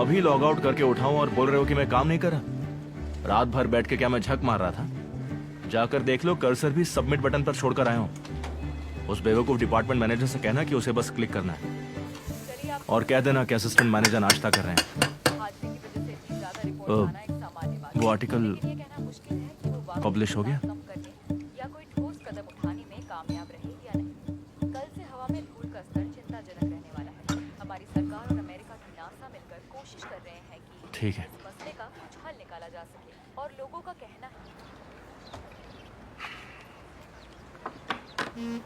अभी log out करके उठाऊं और बोल रहे हो कि मैं काम नहीं कर रहा? रात भर बैठ के क्या मैं झक मार रहा था? जाकर देख लो, कर्सर भी सबमिट बटन पर छोड़कर आया हूं। उस बेवकूफ डिपार्टमेंट मैनेजर से कहना कि उसे बस क्लिक करना है और कह देना कि असिस्टेंट मैनेजर नाश्ता कर रहे हैं। वो आर्टिकल पब्लिश हो गया? ठीक है। मसले का कुछ हल निकाला जा सके और लोगों का कहना है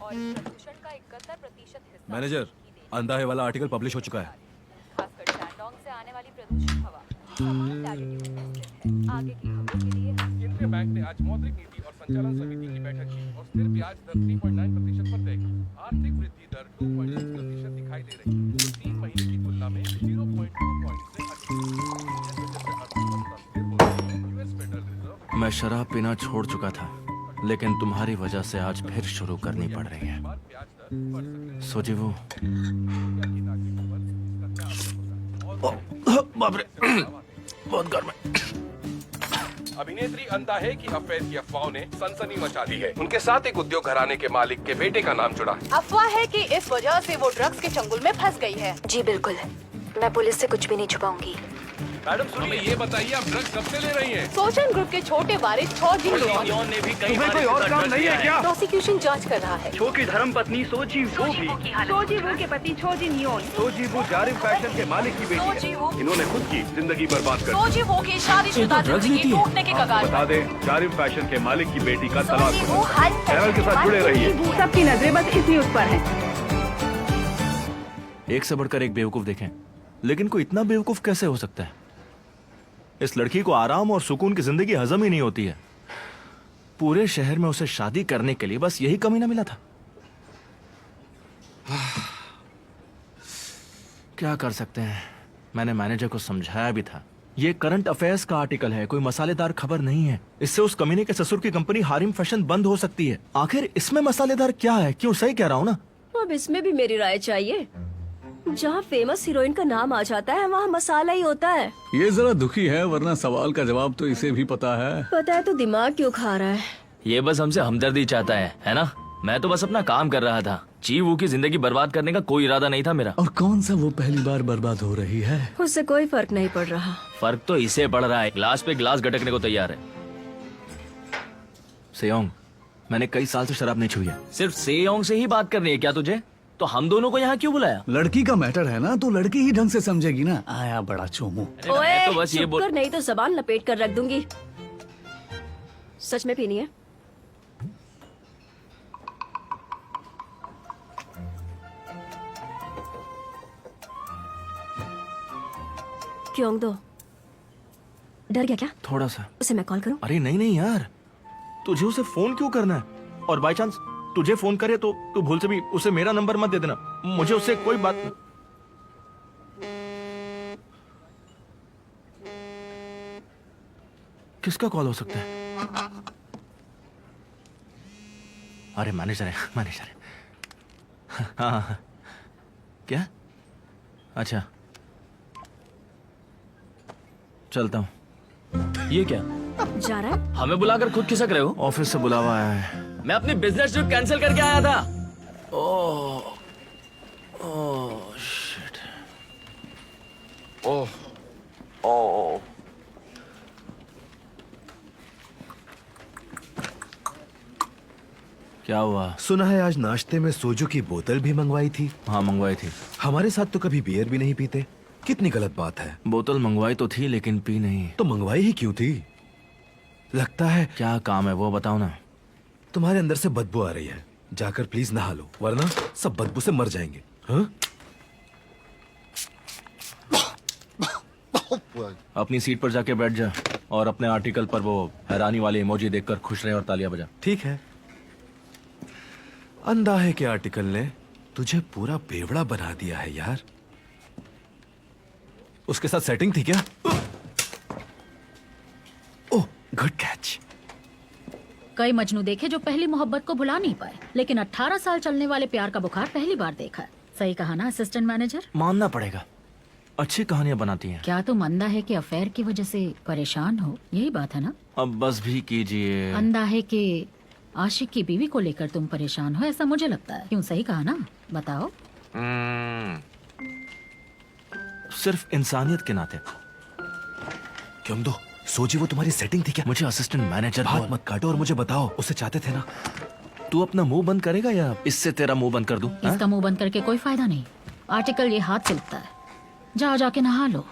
और प्रदूषण का 71% हिस्सा मैनेजर, अंधाहे वाला आर्टिकल पब्लिश हो चुका है। खासकर शैंडोंग से आने वाली प्रदूषित हवा आगे की खबरों के लिए केंद्रीय बैंक ने आज मौद्रिक नीति और संचालन समिति की बैठक की और स्थिर ब्याज दर 3.9% पर तय की। आर्थिक वृद्धि दर 2.6% दिखाई दे रही है, जो 3 महीने की तुलना में 0.2 पॉइंट से अधिक है। मैं शराब पीना छोड़ चुका था, लेकिन तुम्हारी वजह से आज फिर शुरू करनी पड़ रही है। सोचिवो, बाप रे, बहुत गर्म है। अभिनेत्री अंधाहे की अफेयर की अफवाहों ने सनसनी मचा दी है। उनके साथ एक उद्योग घराने के मालिक के बेटे का नाम जुड़ा है। अफवाह है कि इस वजह से वो ड्रग्स के चंगुल में फंस गई है। जी बिल्कुल, मैं पुलिस से कुछ भी नहीं छुपाऊंगी। मैडम सुनिए, ये बताइए आप ड्रग्स कब से ले रही हैं? सोचन ग्रुप के छोटे वारिस छोजी ने भी कई बार कोई और काम नहीं है क्या? प्रोसिक्यूशन जांच कर रहा है। छो की धर्मपत्नी सोजी वो भी सोजीवू के पति छोजी नियोन सोजीवू जारिम फैशन के मालिक की बेटी है। इन्होंने खुद की जिंदगी बर्बाद कर दी। सोजीवू की शादीशुदा जिंदगी टूटने के कगार बता पर। दें, जारिम फैशन के मालिक की बेटी का तलाक सोजीवू हो हाई गया। चैनल के साथ जुड़े रहिए। सबकी नजरें बस इस न्यूज पर हैं। एक से बढ़कर एक बेवकूफ देखें, लेकिन कोई इतना बेवकूफ कैसे हो सकता है? इस लड़की को आराम और सुकून की जिंदगी हजम ही नहीं होती है। पूरे शहर में उसे शादी करने के लिए बस यही कमी ना मिला था। क्या कर सकते हैं? मैंने मैनेजर को समझाया भी था। ये करंट अफेयर्स का आर्टिकल है, कोई मसालेदार खबर नहीं है। इससे उस कमीने के ससुर की कंपनी हारिम फैशन बंद हो सकती है। आखिर इसमें मसालेदार क्या है? क्यों, सही कह रहा हूं ना? अब इसमें भी मेरी राय चाहिए। जहाँ फेमस हीरोइन का नाम आ जाता है वहाँ मसाला ही होता है। ये जरा दुखी है, वरना सवाल का जवाब तो इसे भी पता है। पता है तो दिमाग क्यों खा रहा है? ये बस हमसे हमदर्दी चाहता है ना? मैं तो बस अपना काम कर रहा था। चीवू की जिंदगी बर्बाद करने का कोई इरादा नहीं था मेरा। और कौन सा वो पहली बार बर्बाद हो रही है? उससे कोई फर्क नहीं पड़ रहा। फर्क तो इसे पड़ रहा है, ग्लास पे गिलास गटकने को तैयार है। सेयोंग, मैंने कई साल से शराब नहीं छुई है। सिर्फ सेयोंग से ही बात करनी है क्या तुझे? तो हम दोनों को यहाँ क्यों बुलाया? लड़की का मैटर है ना, तो लड़की ही ढंग से समझेगी ना। आया बड़ा चोमू। ओए, तो बस ये चुप कर, नहीं तो जबान लपेट कर रख दूंगी। सच में पीनी है? क्यों दो? डर गया क्या? थोड़ा सा। उसे मैं कॉल करूं? अरे नहीं नहीं यार, तुझे उसे फोन क्यों करना है? और बाय चांस तुझे फोन करे तो तू भूल से भी उसे मेरा नंबर मत दे देना। मुझे उससे कोई बात नहीं। किसका कॉल हो सकता है? अरे मैनेजर है, मैनेजर है। हाँ, क्या? अच्छा, चलता हूँ। ये क्या? जा रहा है? हमें बुलाकर खुद खिसक रहे हो? ऑफिस से बुलावा आया है। मैं अपनी बिजनेस ट्रिप कैंसिल करके आया था। Oh shit. Oh oh. क्या हुआ? सुना है आज नाश्ते में सोजू की बोतल भी मंगवाई थी। हाँ, मंगवाई थी। हमारे साथ तो कभी बियर भी नहीं पीते। कितनी गलत बात है। बोतल मंगवाई तो थी, लेकिन पी नहीं। तो मंगवाई ही क्यों थी? लगता है क्या काम है वो बताओ ना। तुम्हारे अंदर से बदबू आ रही है। जाकर प्लीज नहा लो, वरना सब बदबू से मर जाएंगे। हाँ? अपनी सीट पर जाके बैठ जा और अपने आर्टिकल पर वो हैरानी वाले इमोजी देखकर खुश रहे और तालियां बजा। ठीक है। अंधाहे के आर्टिकल ने तुझे पूरा बेवड़ा बना दिया है यार। उसके साथ सेटिंग थी क्या? ओह, गुड कैच। कई मजनू देखे जो पहली मोहब्बत को भुला नहीं पाए, लेकिन 18 साल चलने वाले प्यार का बुखार पहली बार देखा है। सही कहा ना असिस्टेंट मैनेजर? मानना पड़ेगा, अच्छी कहानियां बनाती हैं। क्या तुम अंधा है कि अफेयर की वजह से परेशान हो, यही बात है ना? अब बस भी कीजिए। अंधा है कि आशिक की बीवी को लेकर तुम परेशान हो, ऐसा मुझे लगता है। क्यों, सही कहा ना? बताओ। सिर्फ इंसानियत के नाते। क्यों दो सोची वो तुम्हारी सेटिंग थी क्या? मुझे असिस्टेंट मैनेजर बात मत काटो और मुझे बताओ, उसे चाहते थे ना? तू अपना मुंह बंद करेगा या इससे तेरा मुंह बंद कर दूं? इसका मुंह बंद करके कोई फायदा नहीं। आर्टिकल ये हाथ से लिखता है। जाओ जाके नहा लो।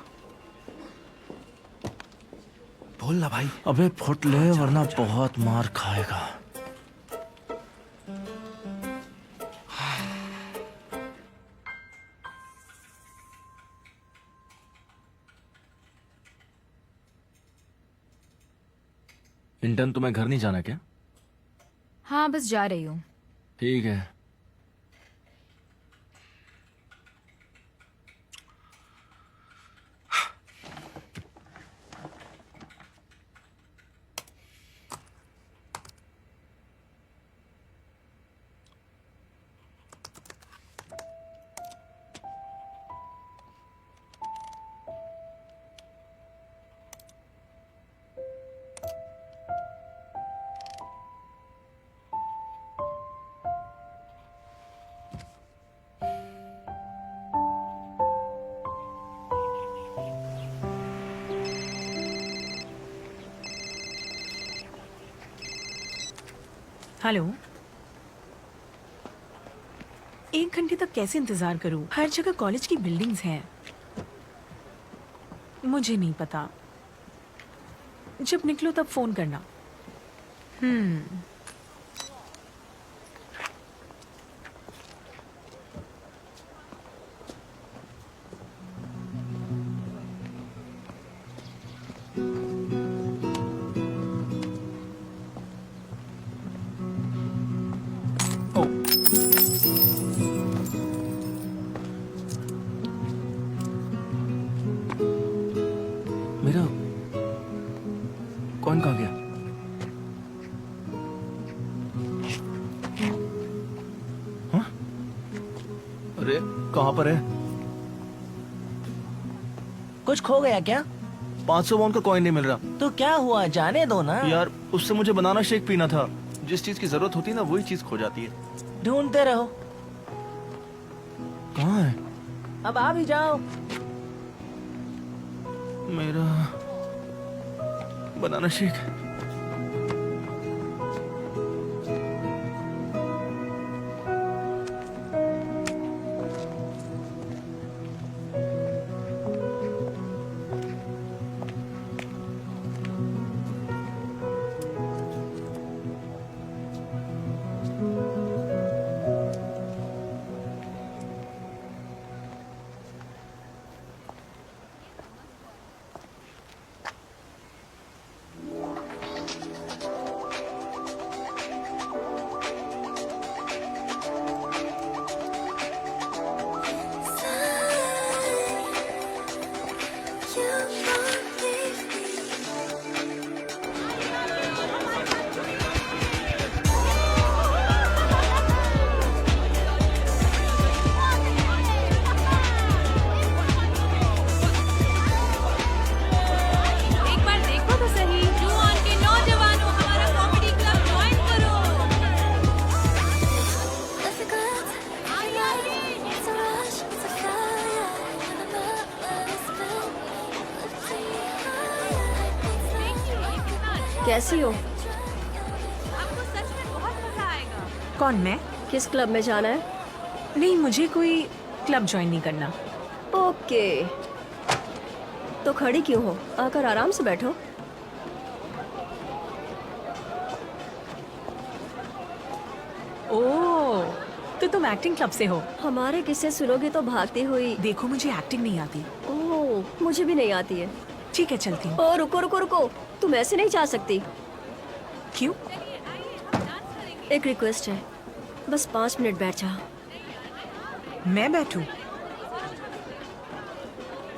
बोल ना भाई। अबे फुट ले वरना बहुत मार खाएगा। इंटर्न, तुम्हें घर नहीं जाना क्या? हाँ, बस जा रही हूँ। ठीक है। हेलो। 1 घंटे तक कैसे इंतजार करूं? हर जगह कॉलेज की बिल्डिंग्स हैं। मुझे नहीं पता। जब निकलो तब फोन करना। मेरा कौन कहा गया? हाँ? अरे कहाँ पर है? कुछ खो गया क्या? 500 वॉन का कॉइन नहीं मिल रहा। तो क्या हुआ, जाने दो ना। यार उससे मुझे बनाना शेक पीना था। जिस चीज की जरूरत होती है ना वही चीज खो जाती है। ढूंढते रहो। कहाँ है? अब आ भी जाओ। मेरा बनाना शेक। एक बार देखो तो सही। जुआन के नौजवानों, हमारा कॉमेडी क्लब ज्वाइन करो। कैसी हो? आपको सच में बहुत मजा आएगा। कौन, मैं? किस क्लब में जाना है? नहीं, मुझे कोई क्लब ज्वाइन नहीं करना। ओके, तो खड़ी क्यों हो? आकर आराम से बैठो। ओह, तो तुम एक्टिंग क्लब से हो? हमारे किस्से सुनोगे तो भागती हुई। देखो, मुझे एक्टिंग नहीं आती। ओह, मुझे भी नहीं आती है। ठीक है, चलती हूँ। ओ रुको रुको रुको, तुम ऐसे नहीं जा सकती। क्यों? एक रिक्वेस्ट है, बस 5 मिनट बैठ जाओ। मैं बैठूं?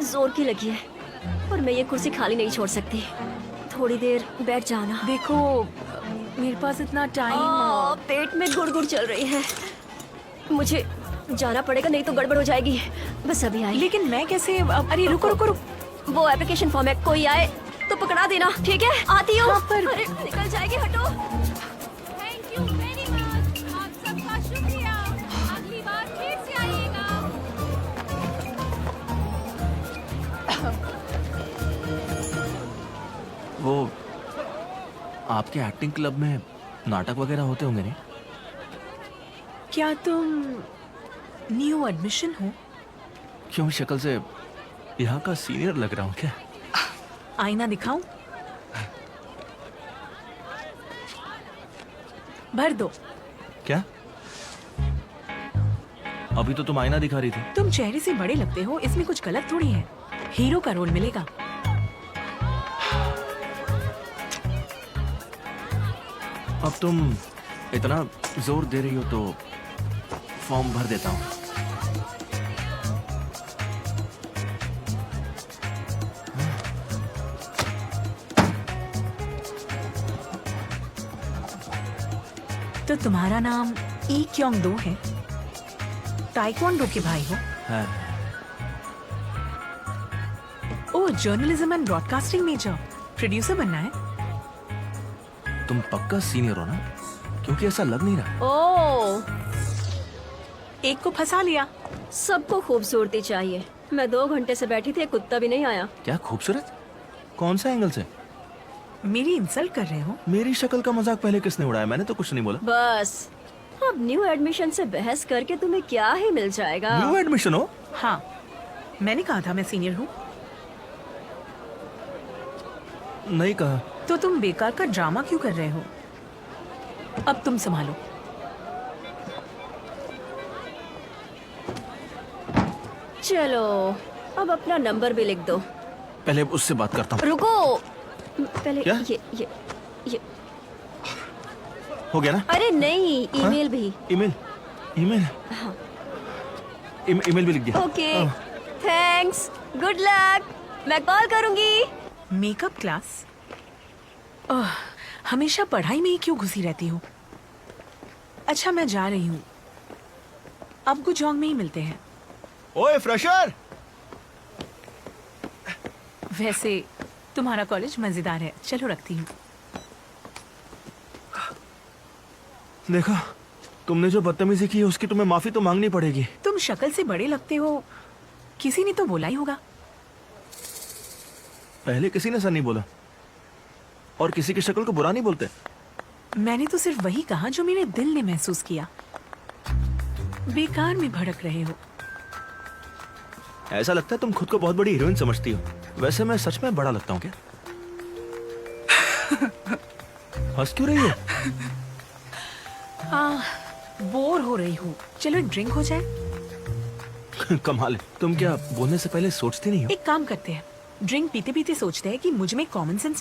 जोर की लगी है और मैं ये कुर्सी खाली नहीं छोड़ सकती। थोड़ी देर बैठ जाओ ना। देखो, मेरे पास इतना टाइम। पेट में गुड़गुड़ चल रही है। मुझे जाना पड़ेगा, नहीं तो गड़बड़ हो जाएगी। बस अभी आई। लेकिन मैं कैसे अरे रुको रुको रुको। वो एप्लीकेशन फॉर्म है, कोई आए तो पकड़ा देना, ठीक है? आती हूँ। हाँ, पर- अरे निकल जाएगी, हटो। थैंक यू वेरी मच, आप सबका शुक्रिया। अगली बार फिर से आइएगा। वो आपके एक्टिंग क्लब में नाटक वगैरह होते होंगे नहीं? क्या तुम न्यू एडमिशन हो? क्यों शक्ल से यहाँ का सीनियर लग रहा हूँ क्या? आईना दिखाऊं? भर दो। क्या? अभी तो तुम आईना दिखा रही थी। तुम चेहरे से बड़े लगते हो, इसमें कुछ गलत थोड़ी है। हीरो का रोल मिलेगा। अब तुम इतना जोर दे रही हो तो फॉर्म भर देता हूँ। तो तुम्हारा नाम ई क्योंग दो है? ताइक्वांडो के भाई हो? है। ओ journalism and broadcasting major. Producer बनना है? तुम पक्का सीनियर हो ना? क्योंकि ऐसा लग नहीं रहा। ओ, एक को फंसा लिया। सबको खूबसूरती चाहिए। मैं 2 घंटे से बैठी थी, एक कुत्ता भी नहीं आया। क्या खूबसूरत? कौन सा एंगल से? मेरी इंसल्ट कर रहे हो? मेरी शक्ल का मजाक पहले किसने उड़ाया? मैंने तो कुछ नहीं बोला। बस अब न्यू एडमिशन से बहस करके तुम्हें क्या ही मिल जाएगा? न्यू एडमिशन हो? हाँ, मैंने कहा था मैं सीनियर हूँ। नहीं कहा। तो तुम बेकार का ड्रामा क्यों कर रहे हो? अब तुम संभालो। चलो अब अपना नंबर भी लिख दो। पहले उससे बात करता हूँ। रुको, पहले क्या? ये हो गया ना? अरे नहीं, ईमेल भी। ईमेल? ईमेल? ईमेल भी लिख दिया। Okay, thanks, good luck. मैं कॉल करूंगी। Makeup class? हमेशा पढ़ाई में ही क्यों घुसी रहती हो? अच्छा मैं जा रही हूँ, अब गुजोंग में ही मिलते हैं। ओए फ्रेशर! वैसे तुम्हारा कॉलेज मजेदार है, चलो रखती हूँ। देखा, तुमने जो बदतमीजी की है उसकी तुम्हें माफी तो मांगनी पड़ेगी। तुम शक्ल से बड़े लगते हो, किसी ने तो बोला ही होगा। पहले किसी ने ऐसा नहीं बोला, और किसी की शक्ल को बुरा नहीं बोलते। मैंने तो सिर्फ वही कहा जो मेरे दिल ने महसूस किया। बेकार में भड़क रहे हो। ऐसा लगता है तुम खुद को बहुत बड़ी हीरोइन समझती हो। वैसे मैं सच में बड़ा लगता हूँ क्या? हंस क्यों रही हो? बोर हो रही हूँ, चलो एक ड्रिंक हो जाए। कमाल है, तुम क्या बोलने से पहले सोचती नहीं हो? एक काम करते हैं, ड्रिंक पीते पीते सोचते हैं कि मुझ में कॉमन सेंस